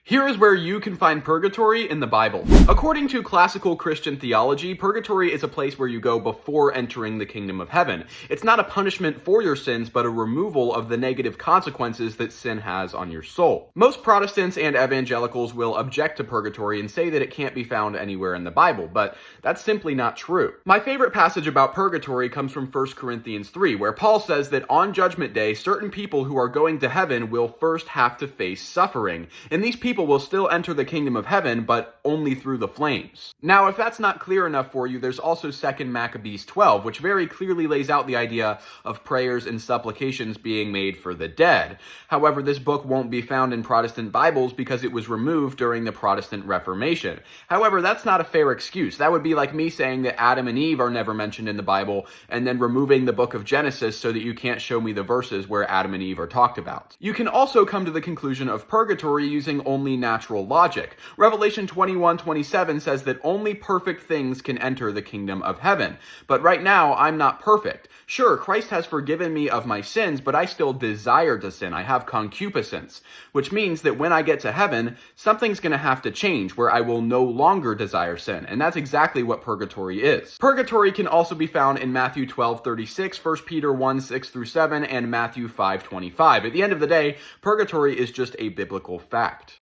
Here is where you can find purgatory in the Bible. According to classical Christian theology, purgatory is a place where you go before entering the kingdom of heaven. It's not a punishment for your sins, but a removal of the negative consequences that sin has on your soul. Most Protestants and evangelicals will object to purgatory and say that it can't be found anywhere in the Bible, but that's simply not true. My favorite passage about purgatory comes from 1 Corinthians 3, where Paul says that on Judgment Day, certain people who are going to heaven will first have to face suffering, and these people will still enter the kingdom of heaven, but only through the flames. Now, if that's not clear enough for you, there's also 2 Maccabees 12, which very clearly lays out the idea of prayers and supplications being made for the dead. However, this book won't be found in Protestant Bibles because it was removed during the Protestant Reformation. However, that's not a fair excuse. That would be like me saying that Adam and Eve are never mentioned in the Bible and then removing the book of Genesis so that you can't show me the verses where Adam and Eve are talked about. You can also come to the conclusion of purgatory using only natural logic. Revelation 21:27 says that only perfect things can enter the kingdom of heaven. But right now, I'm not perfect. Sure, Christ has forgiven me of my sins, but I still desire to sin. I have concupiscence, which means that when I get to heaven, something's going to have to change where I will no longer desire sin. And that's exactly what purgatory is. Purgatory can also be found in Matthew 12:36, 1 Peter 1:6-7, and Matthew 5:25. At the end of the day, purgatory is just a biblical fact.